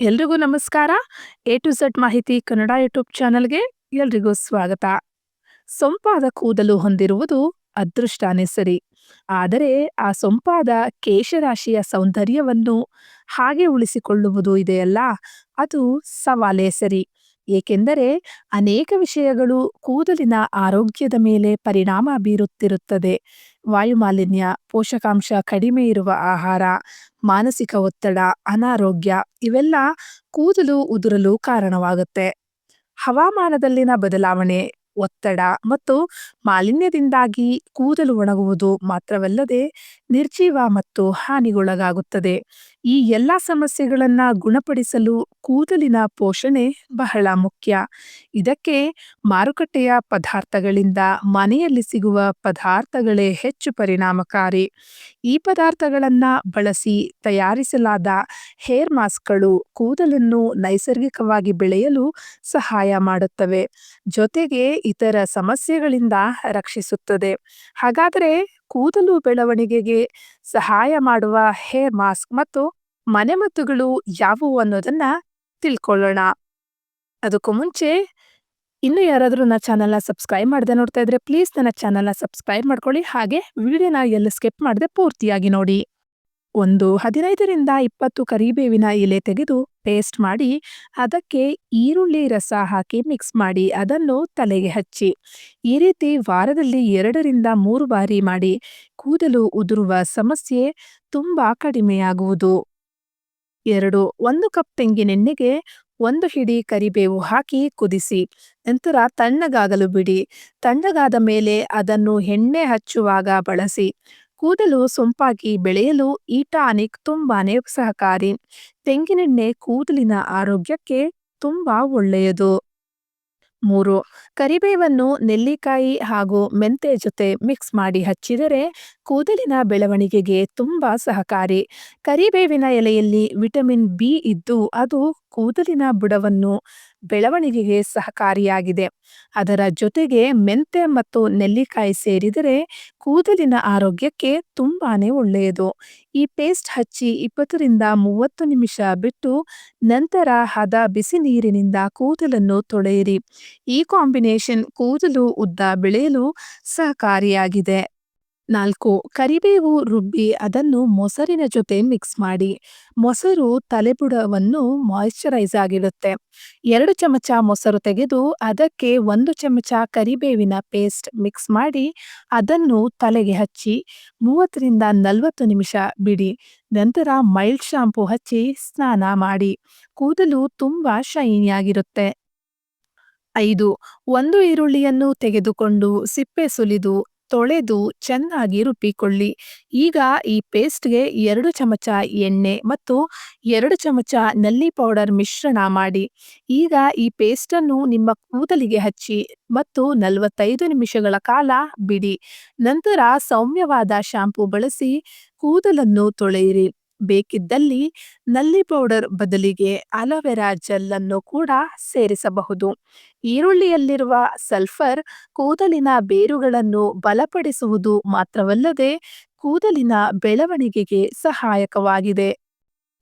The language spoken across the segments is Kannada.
ಎಲ್ರಿಗೂ ನಮಸ್ಕಾರ. ಎ ಟು ಝೆಡ್ ಮಾಹಿತಿ ಕನ್ನಡ ಯೂಟ್ಯೂಬ್ ಚಾನಲ್‌ಗೆ ಎಲ್ರಿಗೂ ಸ್ವಾಗತ. ಸೊಂಪಾದ ಕೂದಲು ಹೊಂದಿರುವುದು ಅದೃಷ್ಟನೇ ಸರಿ. ಆದರೆ ಆ ಸೊಂಪಾದ ಕೇಶರಾಶಿಯ ಸೌಂದರ್ಯವನ್ನು ಹಾಗೆ ಉಳಿಸಿಕೊಳ್ಳುವುದು ಇದೆಯಲ್ಲ, ಅದು ಸವಾಲೇ ಸರಿ. ಏಕೆಂದರೆ ಅನೇಕ ವಿಷಯಗಳು ಕೂದಲಿನ ಆರೋಗ್ಯದ ಮೇಲೆ ಪರಿಣಾಮ ಬೀರುತ್ತಿರುತ್ತದೆ. ವಾಯುಮಾಲಿನ್ಯ, ಪೋಷಕಾಂಶ ಕಡಿಮೆ ಇರುವ ಆಹಾರ, ಮಾನಸಿಕ ಒತ್ತಡ, ಅನಾರೋಗ್ಯ ಇವೆಲ್ಲ ಕೂದಲು ಉದುರಲು ಕಾರಣವಾಗುತ್ತೆ. ಹವಾಮಾನದಲ್ಲಿನ ಬದಲಾವಣೆ, ಒತ್ತಡ ಮತ್ತು ಮಾಲಿನ್ಯದಿಂದಾಗಿ ಕೂದಲು ಒಣಗುವುದು ಮಾತ್ರವಲ್ಲದೆ ನಿರ್ಜೀವ ಮತ್ತು ಹಾನಿಗೊಳಗಾಗುತ್ತದೆ. ಈ ಎಲ್ಲ ಸಮಸ್ಯೆಗಳನ್ನ ಗುಣಪಡಿಸಲು ಕೂದಲಿನ ಪೋಷಣೆ ಬಹಳ ಮುಖ್ಯ. ಇದಕ್ಕೆ ಮಾರುಕಟ್ಟೆಯ ಪದಾರ್ಥಗಳಿಂದ ಮನೆಯಲ್ಲಿ ಸಿಗುವ ಪದಾರ್ಥಗಳೇ ಹೆಚ್ಚು ಪರಿಣಾಮಕಾರಿ. ಈ ಪದಾರ್ಥಗಳನ್ನ ಬಳಸಿ ತಯಾರಿಸಲಾದ ಹೇರ್ ಮಾಸ್ಕ್ಗಳು ಕೂದಲನ್ನು ನೈಸರ್ಗಿಕವಾಗಿ ಬೆಳೆಯಲು ಸಹಾಯ ಮಾಡುತ್ತವೆ, ಜೊತೆಗೆ ಇತರ ಸಮಸ್ಯೆಗಳಿಂದ ರಕ್ಷಿಸುತ್ತದೆ. ಹಾಗಾದರೆ ಕೂದಲು ಬೆಳವಣಿಗೆಗೆ ಸಹಾಯ ಮಾಡುವ ಹೇರ್ ಮಾಸ್ಕ್ ಮತ್ತು ಮನೆಮದ್ದುಗಳು ಯಾವುವು ಅನ್ನೋದನ್ನ ತಿಳ್ಕೊಳ್ಳೋಣ. ಅದಕ್ಕೂ ಮುಂಚೆ ಇನ್ನು ಯಾರಾದರೂ ನನ್ನ ಚಾನಲ್ನ ಸಬ್ಸ್ಕ್ರೈಬ್ ಮಾಡದೆ ನೋಡ್ತಾ ಇದ್ರೆ ಪ್ಲೀಸ್ ನನ್ನ ಚಾನಲ್ನ ಸಬ್ಸ್ಕ್ರೈಬ್ ಮಾಡ್ಕೊಳ್ಳಿ. ಹಾಗೆ ವಿಡಿಯೋನ ಎಲ್ಲ ಸ್ಕಿಪ್ ಮಾಡದೆ ಪೂರ್ತಿಯಾಗಿ ನೋಡಿ. 15ರಿಂದ 20 ಕರಿಬೇವಿನ ಎಲೆ ತೆಗೆದು ಪೇಸ್ಟ್ ಮಾಡಿ ಅದಕ್ಕೆ ಈರುಳ್ಳಿ ರಸ ಹಾಕಿ ಮಿಕ್ಸ್ ಮಾಡಿ ಅದನ್ನು ತಲೆಗೆ ಹಚ್ಚಿ. ಈ ರೀತಿ ವಾರದಲ್ಲಿ 2ರಿಂದ 3 ಬಾರಿ ಮಾಡಿ ಕೂದಲು ಉದುರುವ ಸಮಸ್ಯೆ ತುಂಬಾ ಕಡಿಮೆಯಾಗುವುದು. 2. 1 ಕಪ್ ತೆಂಗಿನೆಣ್ಣೆಗೆ 1 ಹಿಡಿ ಕರಿಬೇವು ಹಾಕಿ ಕುದಿಸಿ ನಂತರ ತಣ್ಣಗಾಗಲು ಬಿಡಿ. ತಣ್ಣಗಾದ ಮೇಲೆ ಅದನ್ನು ಎಣ್ಣೆ ಹಚ್ಚುವಾಗ ಬಳಸಿ. ಕೂದಲು ಸೊಂಪಾಗಿ ಬೆಳೆಯಲು ಈ ಟಾನಿಕ್ ತುಂಬಾನೇ ಸಹಕಾರಿ. ತೆಂಗಿನೆಣ್ಣೆ ಕೂದಲಿನ ಆರೋಗ್ಯಕ್ಕೆ ತುಂಬಾ ಒಳ್ಳೆಯದು. 3. ಕರಿಬೇವನ್ನು ನೆಲ್ಲಿಕಾಯಿ ಹಾಗೂ ಮೆಂತೆ ಜೊತೆ ಮಿಕ್ಸ್ ಮಾಡಿ ಹಚ್ಚಿದರೆ ಕೂದಲಿನ ಬೆಳವಣಿಗೆಗೆ ತುಂಬಾ ಸಹಕಾರಿ. ಕರಿಬೇವಿನ ಎಲೆಯಲ್ಲಿ ವಿಟಮಿನ್ ಬಿ ಇದ್ದು ಅದು ಕೂದಲಿನ ಬುಡವನ್ನು ಬೆಳವಣಿಗೆಗೆ ಸಹಕಾರಿಯಾಗಿದೆ. ಅದರ ಜೊತೆಗೆ ಮೆಂತೆ ಮತ್ತು ನೆಲ್ಲಿಕಾಯಿ ಸೇರಿದರೆ ಕೂದಲಿನ ಆರೋಗ್ಯಕ್ಕೆ ತುಂಬಾನೇ ಒಳ್ಳೆಯದು. ಈ ಪೇಸ್ಟ್ ಹಚ್ಚಿ 20ರಿಂದ 30 ನಿಮಿಷ ಬಿಟ್ಟು ನಂತರ ಹದ ಬಿಸಿ ನೀರಿನಿಂದ ಕೂದಲನ್ನು ತೊಳೆಯಿರಿ. ಈ ಕಾಂಬಿನೇಷನ್ ಕೂದಲು ಉದ್ದ ಬೆಳೆಯಲು ಸಹಕಾರಿಯಾಗಿದೆ. 4. ಕರಿಬೇವು ರುಬ್ಬಿ ಅದನ್ನು ಮೊಸರಿನ ಜೊತೆ ಮಿಕ್ಸ್ ಮಾಡಿ. ಮೊಸರು ತಲೆಬುಡವನ್ನು ಮಾಯಿಶ್ಚರೈಸ್ ಆಗಿಡುತ್ತೆ. 2 ಚಮಚ ಮೊಸರು ತೆಗೆದು ಅದಕ್ಕೆ 1 ಚಮಚ ಕರಿಬೇವಿನ ಪೇಸ್ಟ್ ಮಿಕ್ಸ್ ಮಾಡಿ ಅದನ್ನು ತಲೆಗೆ ಹಚ್ಚಿ 30ರಿಂದ 40 ನಿಮಿಷ ಬಿಡಿ. ನಂತರ ಮೈಲ್ಡ್ ಶಾಂಪೂ ಹಚ್ಚಿ ಸ್ನಾನ ಮಾಡಿ. ಕೂದಲು ತುಂಬಾ ಶೈನಿಯಾಗಿರುತ್ತೆ. 5. 1 ಈರುಳ್ಳಿಯನ್ನು ತೆಗೆದುಕೊಂಡು ಸಿಪ್ಪೆ ಸುಲಿದು ತೊಳೆದು ಚೆನ್ನಾಗಿ ರುಬ್ಬಿಕೊಳ್ಳಿ. ಈಗ ಈ ಪೇಸ್ಟ್ಗೆ 2 ಚಮಚ ಎಣ್ಣೆ ಮತ್ತು 2 ಚಮಚ ನಲ್ಲಿ ಪೌಡರ್ ಮಿಶ್ರಣ ಮಾಡಿ. ಈಗ ಈ ಪೇಸ್ಟನ್ನು ನಿಮ್ಮ ಕೂದಲಿಗೆ ಹಚ್ಚಿ ಮತ್ತು 45 ನಿಮಿಷಗಳ ಕಾಲ ಬಿಡಿ. ನಂತರ ಸೌಮ್ಯವಾದ ಶಾಂಪೂ ಬಳಸಿ ಕೂದಲನ್ನು ತೊಳೆಯಿರಿ. ಬೇಕಿದ್ದಲ್ಲಿ ನಲ್ಲಿ ಪೌಡರ್ ಬದಲಿಗೆ ಅಲೋವೆರಾ ಜೆಲ್ ಅನ್ನು ಕೂಡ ಸೇರಿಸಬಹುದು. ಈರುಳ್ಳಿಯಲ್ಲಿರುವ ಸಲ್ಫರ್ ಕೂದಲಿನ ಬೇರುಗಳನ್ನು ಬಲಪಡಿಸುವುದು ಮಾತ್ರವಲ್ಲದೆ ಕೂದಲಿನ ಬೆಳವಣಿಗೆಗೆ ಸಹಾಯಕವಾಗಿದೆ.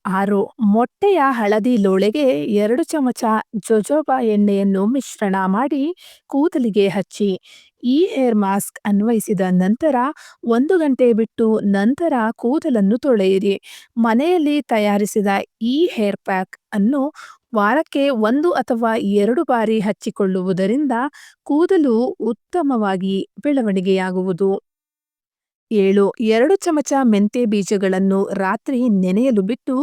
6. ಮೊಟ್ಟೆಯ ಹಳದಿ ಲೋಳೆಗೆ 2 ಚಮಚ ಜೊಜೋಬಾ ಎಣ್ಣೆಯನ್ನು ಮಿಶ್ರಣ ಮಾಡಿ ಕೂದಲಿಗೆ ಹಚ್ಚಿ. ಈ ಹೇರ್ ಮಾಸ್ಕ್ ಅನ್ವಯಿಸಿದ ನಂತರ 1 ಗಂಟೆ ಬಿಟ್ಟು ನಂತರ ಕೂದಲನ್ನು ತೊಳೆಯಿರಿ. ಮನೆಯಲ್ಲಿ ತಯಾರಿಸಿದ ಈ ಹೇರ್ ಪ್ಯಾಕ್ ಅನ್ನು ವಾರಕ್ಕೆ 1 ಅಥವಾ 2 ಬಾರಿ ಹಚ್ಚಿಕೊಳ್ಳುವುದರಿಂದ ಕೂದಲು ಉತ್ತಮವಾಗಿ ಬೆಳವಣಿಗೆಯಾಗುವುದು. 7. 2 ಚಮಚ ಮೆಂತೆ ಬೀಜಗಳನ್ನು ರಾತ್ರಿ ನೆನೆಯಲು ಬಿಟ್ಟು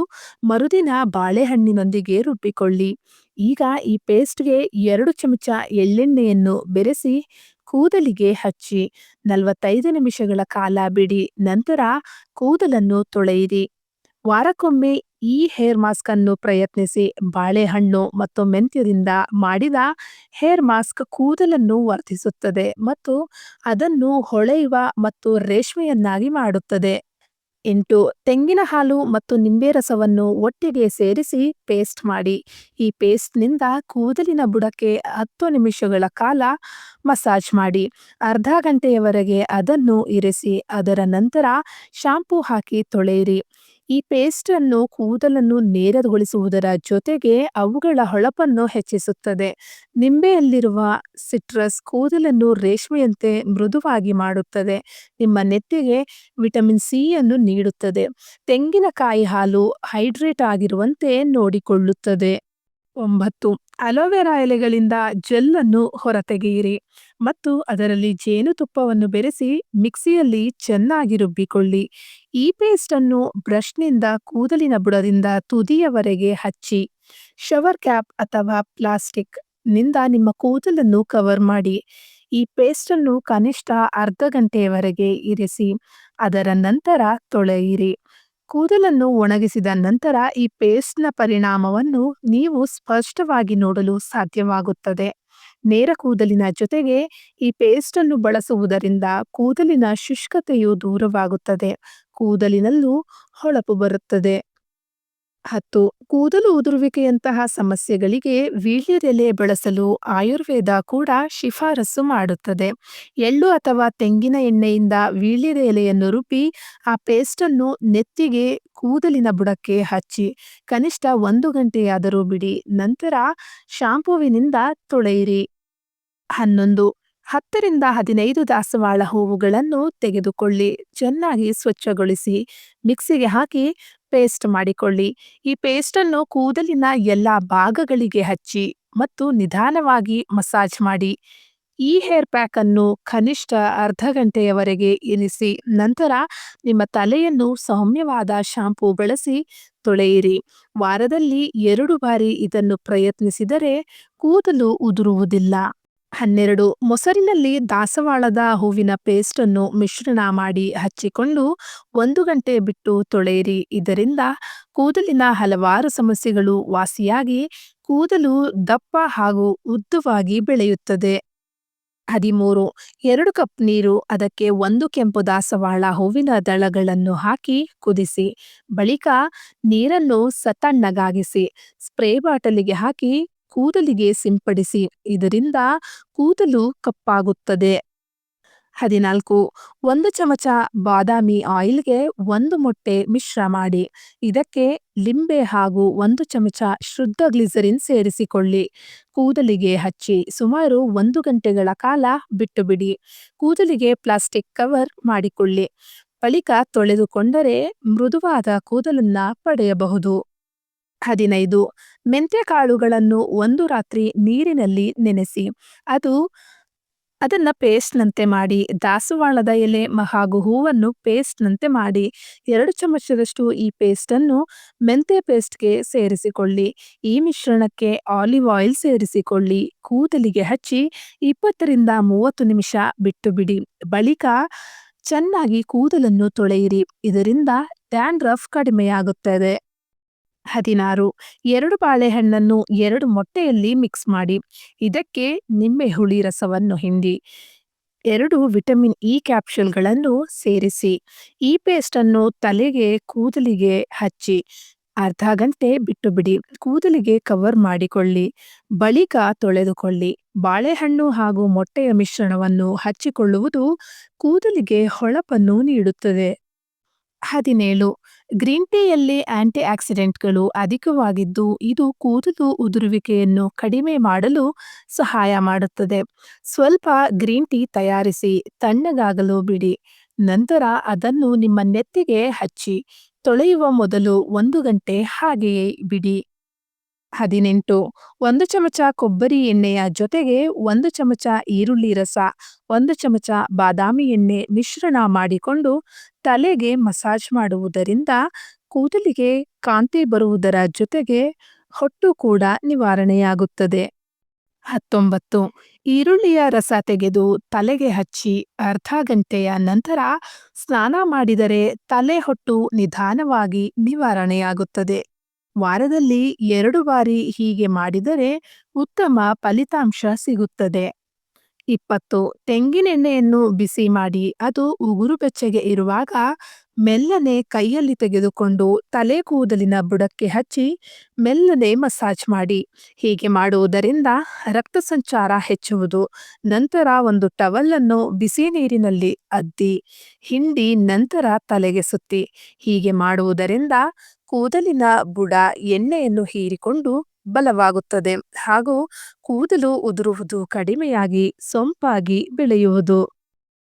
ಮರುದಿನ ಬಾಳೆಹಣ್ಣಿನೊಂದಿಗೆ ರುಬ್ಬಿಕೊಳ್ಳಿ. ಈಗ ಈ ಪೇಸ್ಟ್ಗೆ 2 ಚಮಚ ಎಳ್ಳೆಣ್ಣೆಯನ್ನು ಬೆರೆಸಿ ಕೂದಲಿಗೆ ಹಚ್ಚಿ 45 ನಿಮಿಷಗಳ ಕಾಲ ಬಿಡಿ. ನಂತರ ಕೂದಲನ್ನು ತೊಳೆಯಿರಿ. ವಾರಕ್ಕೊಮ್ಮೆ ಈ ಹೇರ್ ಮಾಸ್ಕ್ ಅನ್ನು ಪ್ರಯತ್ನಿಸಿ. ಬಾಳೆಹಣ್ಣು ಮತ್ತು ಮೆಂತ್ಯದಿಂದ ಮಾಡಿದ ಹೇರ್ ಮಾಸ್ಕ್ ಕೂದಲನ್ನು ವರ್ಧಿಸುತ್ತದೆ ಮತ್ತು ಅದನ್ನು ಹೊಳೆಯುವ ಮತ್ತು ರೇಷ್ಮೆಯನ್ನಾಗಿ ಮಾಡುತ್ತದೆ. 8. ತೆಂಗಿನ ಹಾಲು ಮತ್ತು ನಿಂಬೆ ರಸವನ್ನು ಒಟ್ಟಿಗೆ ಸೇರಿಸಿ ಪೇಸ್ಟ್ ಮಾಡಿ. ಈ ಪೇಸ್ಟ್ನಿಂದ ಕೂದಲಿನ ಬುಡಕ್ಕೆ 10 ನಿಮಿಷಗಳ ಕಾಲ ಮಸಾಜ್ ಮಾಡಿ. ಅರ್ಧ ಗಂಟೆಯವರೆಗೆ ಅದನ್ನು ಇರಿಸಿ ಅದರ ನಂತರ ಶಾಂಪೂ ಹಾಕಿ ತೊಳೆಯಿರಿ. ಈ ಪೇಸ್ಟನ್ನು ಕೂದಲನ್ನು ನೇರಗೊಳಿಸುವುದರ ಜೊತೆಗೆ ಅವುಗಳ ಹೊಳಪನ್ನು ಹೆಚ್ಚಿಸುತ್ತದೆ. ನಿಂಬೆಯಲ್ಲಿರುವ ಸಿಟ್ರಸ್ ಕೂದಲನ್ನು ರೇಷ್ಮೆಯಂತೆ ಮೃದುವಾಗಿ ಮಾಡುತ್ತದೆ. ನಿಮ್ಮ ನೆತ್ತಿಗೆ ವಿಟಮಿನ್ ಸಿ ಯನ್ನು ನೀಡುತ್ತದೆ. ತೆಂಗಿನಕಾಯಿ ಹಾಲು ಹೈಡ್ರೇಟ್ ಆಗಿರುವಂತೆ ನೋಡಿಕೊಳ್ಳುತ್ತದೆ. 9. ಅಲೋವೆರಾ ಎಲೆಗಳಿಂದ ಜೆಲ್ ಅನ್ನು ಹೊರತೆಗೆಯಿರಿ ಮತ್ತು ಅದರಲ್ಲಿ ಜೇನುತುಪ್ಪವನ್ನು ಬೆರೆಸಿ ಮಿಕ್ಸಿಯಲ್ಲಿ ಚೆನ್ನಾಗಿ ರುಬ್ಬಿಕೊಳ್ಳಿ. ಈ ಪೇಸ್ಟ್ ಅನ್ನು ಬ್ರಷ್ನಿಂದ ಕೂದಲಿನ ಬುಡದಿಂದ ತುದಿಯವರೆಗೆ ಹಚ್ಚಿ ಶವರ್ ಕ್ಯಾಪ್ ಅಥವಾ ಪ್ಲಾಸ್ಟಿಕ್ ನಿಂದ ನಿಮ್ಮ ಕೂದಲನ್ನು ಕವರ್ ಮಾಡಿ. ಈ ಪೇಸ್ಟ್ ಅನ್ನು ಕನಿಷ್ಠ ಅರ್ಧ ಗಂಟೆಯವರೆಗೆ ಇರಿಸಿ. ಅದರ ನಂತರ ತೊಳೆಯಿರಿ. ಕೂದಲನ್ನು ಒಣಗಿಸಿದ ನಂತರ ಈ ಪೇಸ್ಟ್ನ ಪರಿಣಾಮವನ್ನು ನೀವು ಸ್ಪಷ್ಟವಾಗಿ ನೋಡಲು ಸಾಧ್ಯವಾಗುತ್ತದೆ. ನೇರ ಕೂದಲಿನ ಜೊತೆಗೆ ಈ ಪೇಸ್ಟ್ ಅನ್ನು ಬಳಸುವುದರಿಂದ ಕೂದಲಿನ ಶುಷ್ಕತೆಯು ದೂರವಾಗುತ್ತದೆ. ಕೂದಲಿನಲ್ಲೂ ಹೊಳಪು ಬರುತ್ತದೆ. 10. ಕೂದಲು ಉದುರುವಿಕೆಯಂತಹ ಸಮಸ್ಯೆಗಳಿಗೆ ವೀಳ್ಯದೆಲೆ ಬಳಸಲು ಆಯುರ್ವೇದ ಕೂಡ ಶಿಫಾರಸು ಮಾಡುತ್ತದೆ. ಎಳ್ಳು ಅಥವಾ ತೆಂಗಿನ ಎಣ್ಣೆಯಿಂದ ವೀಳ್ಯದ ಎಲೆಯನ್ನು ರುಬ್ಬಿ ಆ ಪೇಸ್ಟನ್ನು ನೆತ್ತಿಗೆ ಕೂದಲಿನ ಬುಡಕ್ಕೆ ಹಚ್ಚಿ ಕನಿಷ್ಠ 1 ಗಂಟೆಯಾದರೂ ಬಿಡಿ. ನಂತರ ಶಾಂಪೂವಿನಿಂದ ತೊಳೆಯಿರಿ. 11. 10ರಿಂದ 15 ದಾಸವಾಳ ಹೂವುಗಳನ್ನು ತೆಗೆದುಕೊಳ್ಳಿ. ಚೆನ್ನಾಗಿ ಸ್ವಚ್ಛಗೊಳಿಸಿ ಮಿಕ್ಸಿಗೆ ಹಾಕಿ ಪೇಸ್ಟ್ ಮಾಡಿಕೊಳ್ಳಿ. ಈ ಪೇಸ್ಟನ್ನು ಕೂದಲಿನ ಎಲ್ಲ ಭಾಗಗಳಿಗೆ ಹಚ್ಚಿ ಮತ್ತು ನಿಧಾನವಾಗಿ ಮಸಾಜ್ ಮಾಡಿ. ಈ ಹೇರ್ ಪ್ಯಾಕ್ ಅನ್ನು ಕನಿಷ್ಠ ಅರ್ಧ ಗಂಟೆಯವರೆಗೆ ಇರಿಸಿ. ನಂತರ ನಿಮ್ಮ ತಲೆಯನ್ನು ಸೌಮ್ಯವಾದ ಶಾಂಪೂ ಬಳಸಿ ತೊಳೆಯಿರಿ. ವಾರದಲ್ಲಿ 2 ಬಾರಿ ಇದನ್ನು ಪ್ರಯತ್ನಿಸಿದರೆ ಕೂದಲು ಉದುರುವುದಿಲ್ಲ. 12. ಮೊಸರಿನಲ್ಲಿ ದಾಸವಾಳದ ಹೂವಿನ ಪೇಸ್ಟನ್ನು ಮಿಶ್ರಣ ಮಾಡಿ ಹಚ್ಚಿಕೊಂಡು 1 ಗಂಟೆ ಬಿಟ್ಟು ತೊಳೆಯಿರಿ. ಇದರಿಂದ ಕೂದಲಿನ ಹಲವಾರು ಸಮಸ್ಯೆಗಳು ವಾಸಿಯಾಗಿ ಕೂದಲು ದಪ್ಪ ಹಾಗೂ ಉದ್ದವಾಗಿ ಬೆಳೆಯುತ್ತದೆ. 13. 2 ಕಪ್ ನೀರು, ಅದಕ್ಕೆ 1 ಕೆಂಪು ದಾಸವಾಳ ಹೂವಿನ ದಳಗಳನ್ನು ಹಾಕಿ ಕುದಿಸಿ. ಬಳಿಕ ನೀರನ್ನು ತಣ್ಣಗಾಗಿಸಿ ಸ್ಪ್ರೇ ಬಾಟಲಿಗೆ ಹಾಕಿ ಕೂದಲಿಗೆ ಸಿಂಪಡಿಸಿ. ಇದರಿಂದ ಕೂದಲು ಕಪ್ಪಾಗುತ್ತದೆ. 14. 1 ಚಮಚ ಬಾದಾಮಿ ಆಯಿಲ್ಗೆ 1 ಮೊಟ್ಟೆ ಮಿಶ್ರ ಮಾಡಿ. ಇದಕ್ಕೆ ಲಿಂಬೆ ಹಾಗೂ 1 ಚಮಚ ಶುದ್ಧ ಗ್ಲಿಸರಿನ್ ಸೇರಿಸಿಕೊಳ್ಳಿ. ಕೂದಲಿಗೆ ಹಚ್ಚಿ ಸುಮಾರು 1 ಗಂಟೆಗಳ ಕಾಲ ಬಿಟ್ಟು ಬಿಡಿ. ಕೂದಲಿಗೆ ಪ್ಲಾಸ್ಟಿಕ್ ಕವರ್ ಮಾಡಿಕೊಳ್ಳಿ. ಬಳಿಕ ತೊಳೆದುಕೊಂಡರೆ ಮೃದುವಾದ ಕೂದಲನ್ನ ಪಡೆಯಬಹುದು. 15. ಮೆಂತ್ಯಕಾಳುಗಳನ್ನು 1 ರಾತ್ರಿ ನೀರಿನಲ್ಲಿ ನೆನೆಸಿ ಅದನ್ನ ಪೇಸ್ಟ್ನಂತೆ ಮಾಡಿ. ದಾಸವಾಳದ ಎಲೆ ಹಾಗೂ ಹೂವನ್ನು ಪೇಸ್ಟ್ನಂತೆ ಮಾಡಿ 2 ಚಮಚದಷ್ಟು ಈ ಪೇಸ್ಟನ್ನು ಮೆಂತ್ಯ ಪೇಸ್ಟ್ಗೆ ಸೇರಿಸಿಕೊಳ್ಳಿ. ಈ ಮಿಶ್ರಣಕ್ಕೆ ಆಲಿವ್ ಆಯಿಲ್ ಸೇರಿಸಿಕೊಳ್ಳಿ. ಕೂದಲಿಗೆ ಹಚ್ಚಿ 20ರಿಂದ 30 ನಿಮಿಷ ಬಿಟ್ಟು ಬಿಡಿ. ಬಳಿಕ ಚೆನ್ನಾಗಿ ಕೂದಲನ್ನು ತೊಳೆಯಿರಿ. ಇದರಿಂದ ಡ್ಯಾಂಡ್ರಫ್ ಕಡಿಮೆಯಾಗುತ್ತದೆ. 16. 2 ಬಾಳೆಹಣ್ಣನ್ನು 2 ಮೊಟ್ಟೆಯಲ್ಲಿ ಮಿಕ್ಸ್ ಮಾಡಿ. ಇದಕ್ಕೆ ನಿಂಬೆ ಹುಳಿ ರಸವನ್ನು ಹಿಂಡಿ 2 ವಿಟಮಿನ್ ಇ ಕ್ಯಾಪ್ಸೂಲ್ಗಳನ್ನು ಸೇರಿಸಿ. ಈ ಪೇಸ್ಟನ್ನು ತಲೆಗೆ ಕೂದಲಿಗೆ ಹಚ್ಚಿ ಅರ್ಧ ಗಂಟೆ ಬಿಟ್ಟು ಬಿಡಿ. ಕೂದಲಿಗೆ ಕವರ್ ಮಾಡಿಕೊಳ್ಳಿ. ಬಳಿಕ ತೊಳೆದುಕೊಳ್ಳಿ. ಬಾಳೆಹಣ್ಣು ಹಾಗೂ ಮೊಟ್ಟೆಯ ಮಿಶ್ರಣವನ್ನು ಹಚ್ಚಿಕೊಳ್ಳುವುದು ಕೂದಲಿಗೆ ಹೊಳಪನ್ನು ನೀಡುತ್ತದೆ. 17. ಗ್ರೀನ್ ಟೀಯಲ್ಲಿ ಆಂಟಿ ಆಕ್ಸಿಡೆಂಟ್ಗಳು ಅಧಿಕವಾಗಿದ್ದು ಇದು ಕೂದಲು ಉದುರುವಿಕೆಯನ್ನು ಕಡಿಮೆ ಮಾಡಲು ಸಹಾಯ ಮಾಡುತ್ತದೆ. ಸ್ವಲ್ಪ ಗ್ರೀನ್ ಟೀ ತಯಾರಿಸಿ ತಣ್ಣಗಾಗಲು ಬಿಡಿ. ನಂತರ ಅದನ್ನು ನಿಮ್ಮ ನೆತ್ತಿಗೆ ಹಚ್ಚಿ ತೊಳೆಯುವ ಮೊದಲು 1 ಗಂಟೆ ಹಾಗೆಯೇ ಬಿಡಿ. 18. 1 ಚಮಚ ಕೊಬ್ಬರಿ ಎಣ್ಣೆಯ ಜೊತೆಗೆ 1 ಚಮಚ ಈರುಳ್ಳಿ ರಸ, 1 ಚಮಚ ಬಾದಾಮಿ ಎಣ್ಣೆ ಮಿಶ್ರಣ ಮಾಡಿಕೊಂಡು ತಲೆಗೆ ಮಸಾಜ್ ಮಾಡುವುದರಿಂದ ಕೂದಲಿಗೆ ಕಾಂತಿ ಬರುವುದರ ಜೊತೆಗೆ ಹೊಟ್ಟು ಕೂಡ ನಿವಾರಣೆಯಾಗುತ್ತದೆ. 19. ಈರುಳ್ಳಿಯ ರಸ ತೆಗೆದು ತಲೆಗೆ ಹಚ್ಚಿ ಅರ್ಧ ಗಂಟೆಯ ನಂತರ ಸ್ನಾನ ಮಾಡಿದರೆ ತಲೆ ಹೊಟ್ಟು ನಿಧಾನವಾಗಿ ನಿವಾರಣೆಯಾಗುತ್ತದೆ. ವಾರದಲ್ಲಿ 2 ಬಾರಿ ಹೀಗೆ ಮಾಡಿದರೆ ಉತ್ತಮ ಫಲಿತಾಂಶ ಸಿಗುತ್ತದೆ. 20. ತೆಂಗಿನೆಣ್ಣೆಯನ್ನು ಬಿಸಿ ಮಾಡಿ ಅದು ಉಗುರು ಬೆಚ್ಚಗೆ ಇರುವಾಗ ಮೆಲ್ಲನೆ ಕೈಯಲ್ಲಿ ತೆಗೆದುಕೊಂಡು ತಲೆ ಕೂದಲಿನ ಬುಡಕ್ಕೆ ಹಚ್ಚಿ ಮೆಲ್ಲನೆ ಮಸಾಜ್ ಮಾಡಿ. ಹೀಗೆ ಮಾಡುವುದರಿಂದ ರಕ್ತ ಸಂಚಾರ ಹೆಚ್ಚುವುದು. ನಂತರ ಒಂದು ಟವಲನ್ನು ಬಿಸಿ ನೀರಿನಲ್ಲಿ ಅದ್ದಿ ಹಿಂಡಿ ನಂತರ ತಲೆಗೆ ಸುತ್ತಿ. ಹೀಗೆ ಮಾಡುವುದರಿಂದ ಕೂದಲಿನ ಬುಡ ಎಣ್ಣೆಯನ್ನು ಹೀರಿಕೊಂಡು ಬಲವಾಗುತ್ತದೆ ಹಾಗೂ ಕೂದಲು ಉದುರುವುದು ಕಡಿಮೆಯಾಗಿ ಸೊಂಪಾಗಿ ಬೆಳೆಯುವುದು.